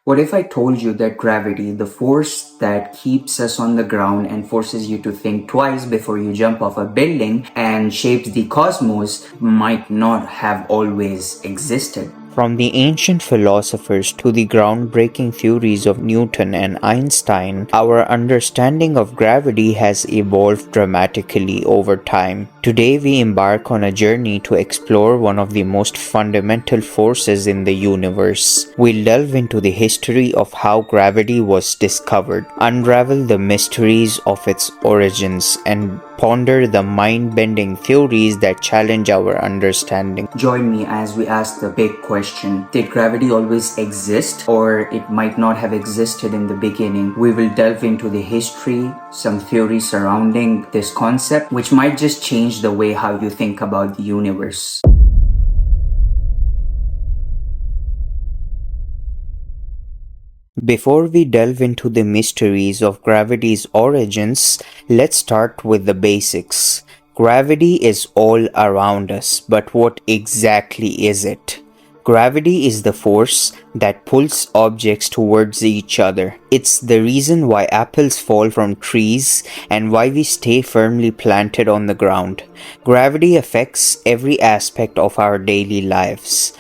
What if I told you that gravity, the force that keeps us on the ground and forces you to think twice before you jump off a building and shapes the cosmos, might not have always existed? From the ancient philosophers to the groundbreaking theories of Newton and Einstein, our understanding of gravity has evolved dramatically over time. Today, we embark on a journey to explore one of the most fundamental forces in the universe. We'll delve into the history of how gravity was discovered, unravel the mysteries of its origins, and ponder the mind-bending theories that challenge our understanding. Join me as we ask the big question: did gravity always exist, or it might not have existed in the beginning? We will delve into the history, some theories surrounding this concept, which might just change the way how you think about the universe. Before we delve into the mysteries of gravity's origins, let's start with the basics. Gravity is all around us, but what exactly is it? Gravity is the force that pulls objects towards each other. It's the reason why apples fall from trees and why we stay firmly planted on the ground. Gravity affects every aspect of our daily lives.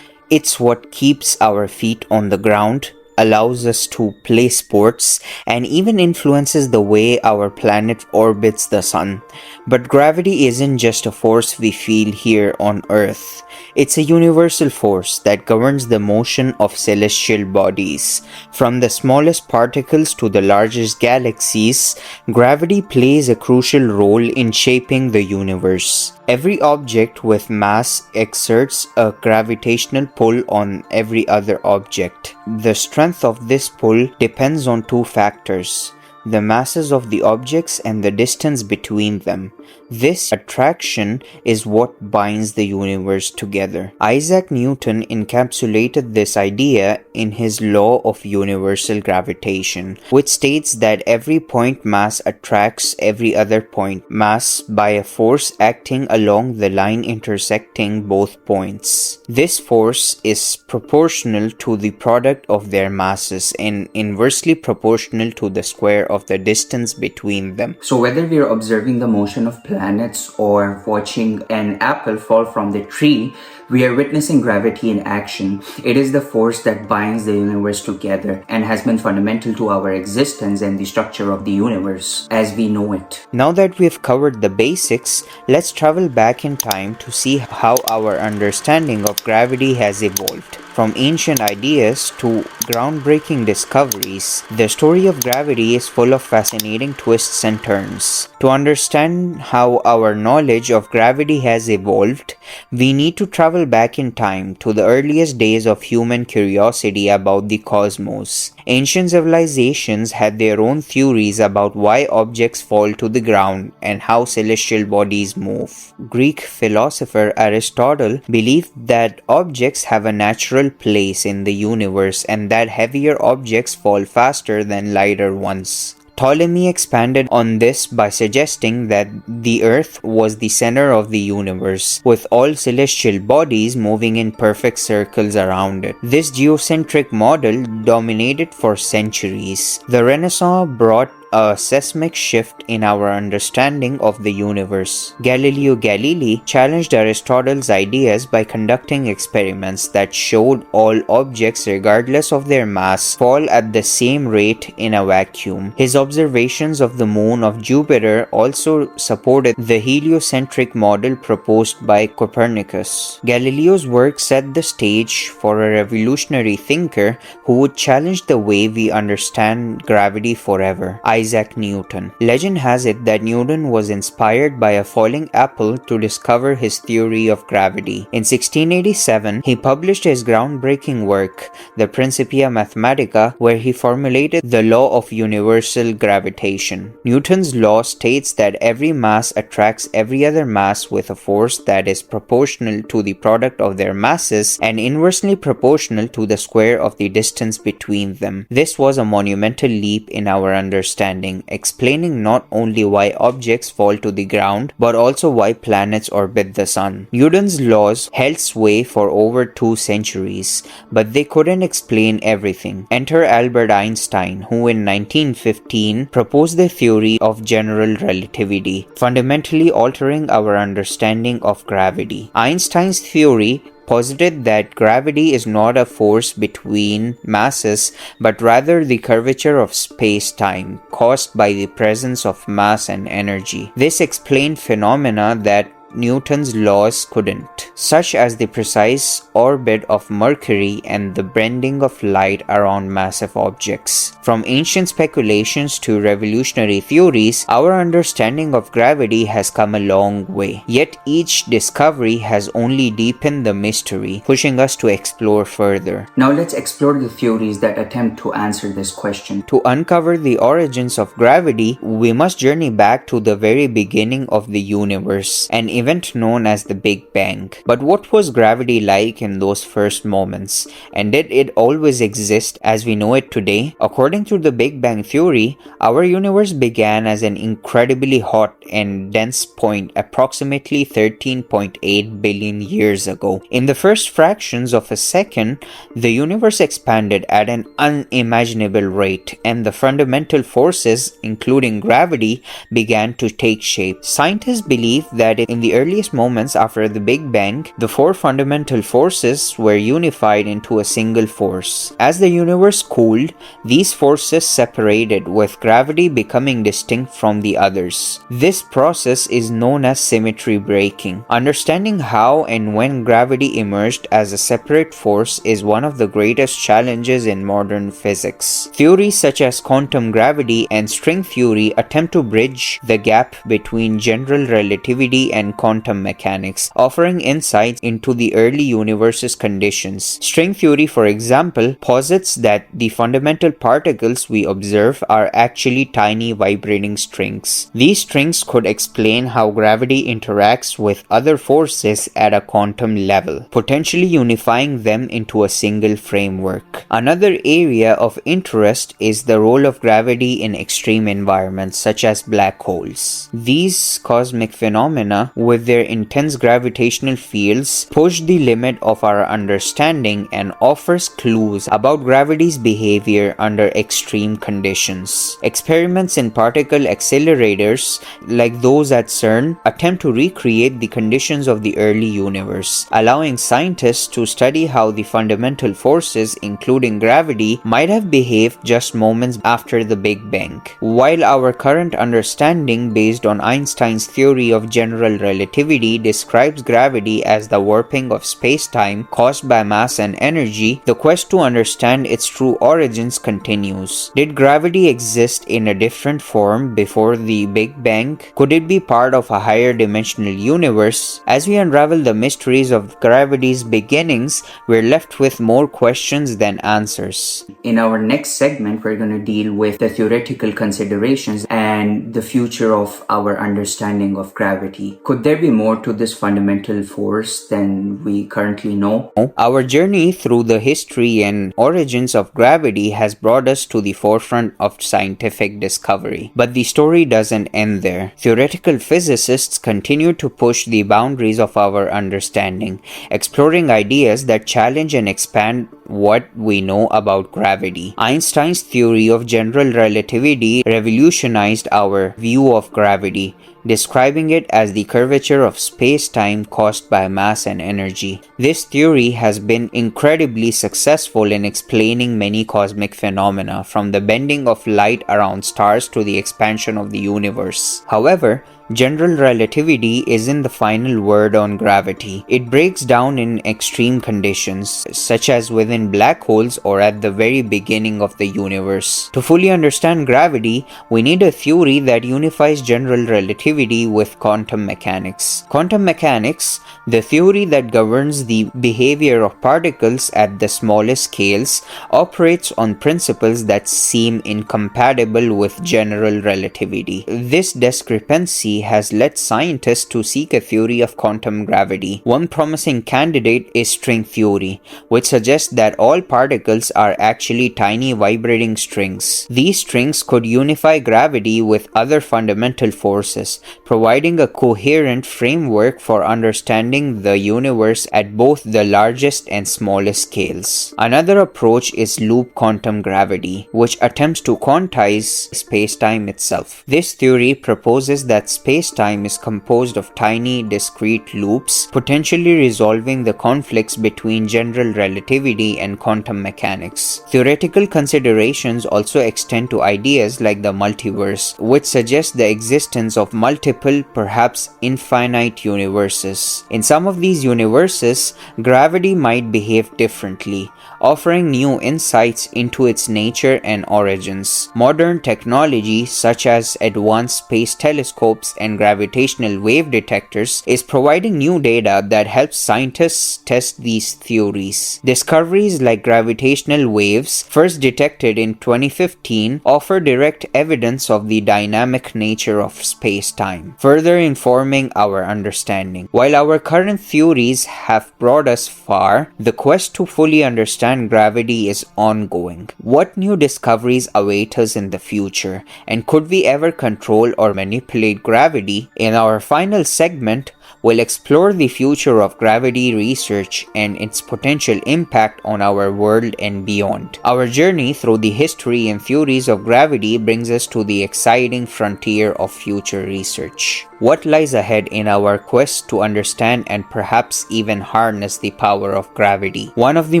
It's what keeps our feet on the ground, allows us to play sports, and even influences the way our planet orbits the sun. But gravity isn't just a force we feel here on Earth. It's a universal force that governs the motion of celestial bodies. From the smallest particles to the largest galaxies, gravity plays a crucial role in shaping the universe. Every object with mass exerts a gravitational pull on every other object. The strength of this pull depends on two factors: the masses of the objects and the distance between them. This attraction is what binds the universe together. Isaac Newton encapsulated this idea in his law of universal gravitation, which states that every point mass attracts every other point mass by a force acting along the line intersecting both points. This force is proportional to the product of their masses and inversely proportional to the square of the distance between them. So whether we are observing the motion of planets or watching an apple fall from the tree, we are witnessing gravity in action. It is the force that binds the universe together and has been fundamental to our existence and the structure of the universe as we know it. Now that we've covered the basics, let's travel back in time to see how our understanding of gravity has evolved. From ancient ideas to groundbreaking discoveries, the story of gravity is full of fascinating twists and turns. To understand how our knowledge of gravity has evolved, we need to travel back in time to the earliest days of human curiosity about the cosmos. Ancient civilizations had their own theories about why objects fall to the ground and how celestial bodies move. Greek philosopher Aristotle believed that objects have a natural place in the universe and that heavier objects fall faster than lighter ones. Ptolemy expanded on this by suggesting that the Earth was the center of the universe, with all celestial bodies moving in perfect circles around it. This geocentric model dominated for centuries. The Renaissance brought a seismic shift in our understanding of the universe. Galileo Galilei challenged Aristotle's ideas by conducting experiments that showed all objects, regardless of their mass, fall at the same rate in a vacuum. His observations of the moon of Jupiter also supported the heliocentric model proposed by Copernicus. Galileo's work set the stage for a revolutionary thinker who would challenge the way we understand gravity forever: Isaac Newton. Legend has it that Newton was inspired by a falling apple to discover his theory of gravity. In 1687, he published his groundbreaking work, the Principia Mathematica, where he formulated the law of universal gravitation. Newton's law states that every mass attracts every other mass with a force that is proportional to the product of their masses and inversely proportional to the square of the distance between them. This was a monumental leap in our understanding understanding, explaining not only why objects fall to the ground, but also why planets orbit the sun. Newton's laws held sway for over 2 centuries, but they couldn't explain everything. Enter Albert Einstein, who in 1915 proposed the theory of general relativity, fundamentally altering our understanding of gravity. Einstein's theory posited that gravity is not a force between masses, but rather the curvature of space-time caused by the presence of mass and energy. This explained phenomena that Newton's laws couldn't, such as the precise orbit of Mercury and the bending of light around massive objects. From ancient speculations to revolutionary theories, our understanding of gravity has come a long way. Yet each discovery has only deepened the mystery, pushing us to explore further. Now let's explore the theories that attempt to answer this question. To uncover the origins of gravity, we must journey back to the very beginning of the universe, an event known as the Big Bang. But what was gravity like in those first moments? And did it always exist as we know it today? According to the Big Bang theory, our universe began as an incredibly hot and dense point approximately 13.8 billion years ago. In the first fractions of a second, the universe expanded at an unimaginable rate, and the fundamental forces, including gravity, began to take shape. Scientists believe that in the earliest moments after the Big Bang, the four fundamental forces were unified into a single force. As the universe cooled, these forces separated, with gravity becoming distinct from the others. This process is known as symmetry breaking. Understanding how and when gravity emerged as a separate force is one of the greatest challenges in modern physics. Theories such as quantum gravity and string theory attempt to bridge the gap between general relativity and quantum mechanics, offering insights into the early universe's conditions. String theory, for example, posits that the fundamental particles we observe are actually tiny vibrating strings. These strings could explain how gravity interacts with other forces at a quantum level, potentially unifying them into a single framework. Another area of interest is the role of gravity in extreme environments such as black holes. These cosmic phenomena, with their intense gravitational fields, push the limit of our understanding and offers clues about gravity's behavior under extreme conditions. Experiments in particle accelerators, like those at CERN, attempt to recreate the conditions of the early universe, allowing scientists to study how the fundamental forces, including gravity, might have behaved just moments after the Big Bang. While our current understanding, based on Einstein's theory of general relativity, describes gravity as the warping of space-time caused by mass and energy, the quest to understand its true origins continues. Did gravity exist in a different form before the Big Bang? Could it be part of a higher dimensional universe? As we unravel the mysteries of gravity's beginnings, we're left with more questions than answers. In our next segment, we're going to deal with the theoretical considerations and the future of our understanding of gravity. Could there be more to this fundamental force than we currently know? Our journey through the history and origins of gravity has brought us to the forefront of scientific discovery. But the story doesn't end there. Theoretical physicists continue to push the boundaries of our understanding, exploring ideas that challenge and expand what we know about gravity. Einstein's theory of general relativity revolutionized our view of gravity, describing it as the curvature of space-time caused by mass and energy. This theory has been incredibly successful in explaining many cosmic phenomena, from the bending of light around stars to the expansion of the universe. However, general relativity isn't the final word on gravity. It breaks down in extreme conditions, such as within black holes or at the very beginning of the universe. To fully understand gravity, we need a theory that unifies general relativity with quantum mechanics. Quantum mechanics, the theory that governs the behavior of particles at the smallest scales, operates on principles that seem incompatible with general relativity. This discrepancy gravity has led scientists to seek a theory of quantum gravity. One promising candidate is string theory, which suggests that all particles are actually tiny vibrating strings. These strings could unify gravity with other fundamental forces, providing a coherent framework for understanding the universe at both the largest and smallest scales. Another approach is loop quantum gravity, which attempts to quantize space-time itself. This theory proposes that space-time is composed of tiny, discrete loops, potentially resolving the conflicts between general relativity and quantum mechanics. Theoretical considerations also extend to ideas like the multiverse, which suggests the existence of multiple, perhaps infinite universes. In some of these universes, gravity might behave differently, offering new insights into its nature and origins. Modern technology, such as advanced space telescopes and gravitational wave detectors, is providing new data that helps scientists test these theories. Discoveries like gravitational waves, first detected in 2015, offer direct evidence of the dynamic nature of space-time, further informing our understanding. While our current theories have brought us far, the quest to fully understand gravity is ongoing. What new discoveries await us in the future, and could we ever control or manipulate gravity? In our final segment, we'll explore the future of gravity research and its potential impact on our world and beyond. Our journey through the history and theories of gravity brings us to the exciting frontier of future research. What lies ahead in our quest to understand and perhaps even harness the power of gravity? One of the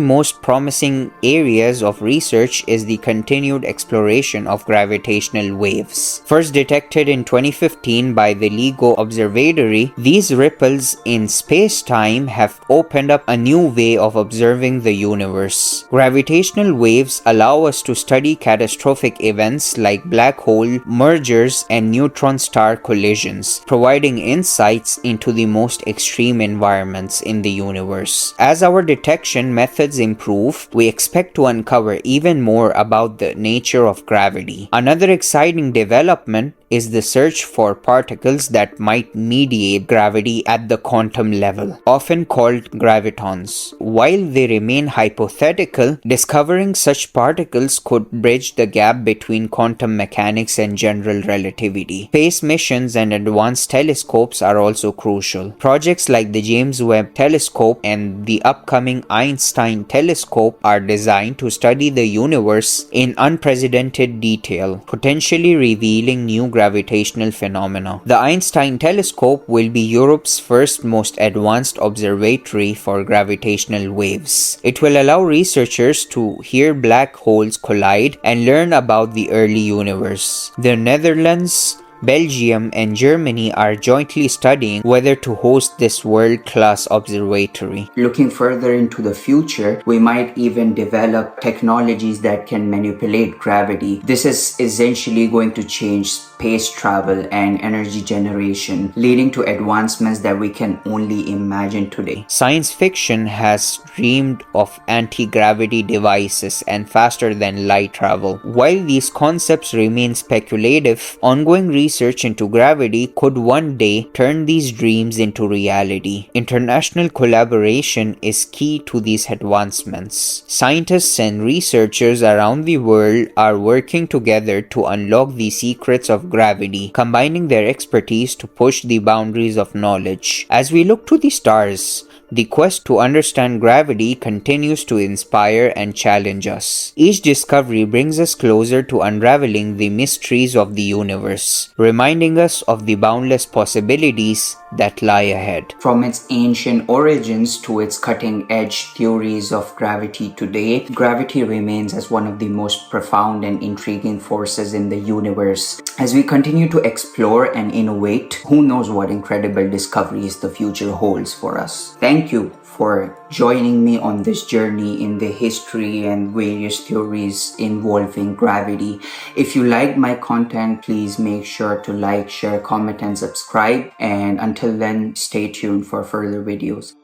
most promising areas of research is the continued exploration of gravitational waves. First detected in 2015 by the LIGO Observatory, these ripples in space-time have opened up a new way of observing the universe. Gravitational waves allow us to study catastrophic events like black hole mergers and neutron star collisions, providing insights into the most extreme environments in the universe. As our detection methods improve, we expect to uncover even more about the nature of gravity. Another exciting development is the search for particles that might mediate gravity at the quantum level, often called gravitons. While they remain hypothetical, discovering such particles could bridge the gap between quantum mechanics and general relativity. Space missions and advanced telescopes are also crucial. Projects like the James Webb Telescope and the upcoming Einstein Telescope are designed to study the universe in unprecedented detail, potentially revealing new gravitational phenomena. The Einstein Telescope will be Europe's first most advanced observatory for gravitational waves. It will allow researchers to hear black holes collide and learn about the early universe. The Netherlands, Belgium, and Germany are jointly studying whether to host this world-class observatory. Looking further into the future, we might even develop technologies that can manipulate gravity. This is essentially going to change space travel and energy generation, leading to advancements that we can only imagine today. Science fiction has dreamed of anti-gravity devices and faster-than-light travel. While these concepts remain speculative, ongoing research into gravity could one day turn these dreams into reality. International collaboration is key to these advancements. Scientists and researchers around the world are working together to unlock the secrets of gravity, combining their expertise to push the boundaries of knowledge. As we look to the stars, the quest to understand gravity continues to inspire and challenge us. Each discovery brings us closer to unraveling the mysteries of the universe, reminding us of the boundless possibilities that lie ahead. From its ancient origins to its cutting-edge theories of gravity today, gravity remains as one of the most profound and intriguing forces in the universe. As we continue to explore and innovate, who knows what incredible discoveries the future holds for us. Thank you for joining me on this journey in the history and various theories involving gravity. If you like my content, please make sure to like, share, comment, and subscribe. And until then, stay tuned for further videos.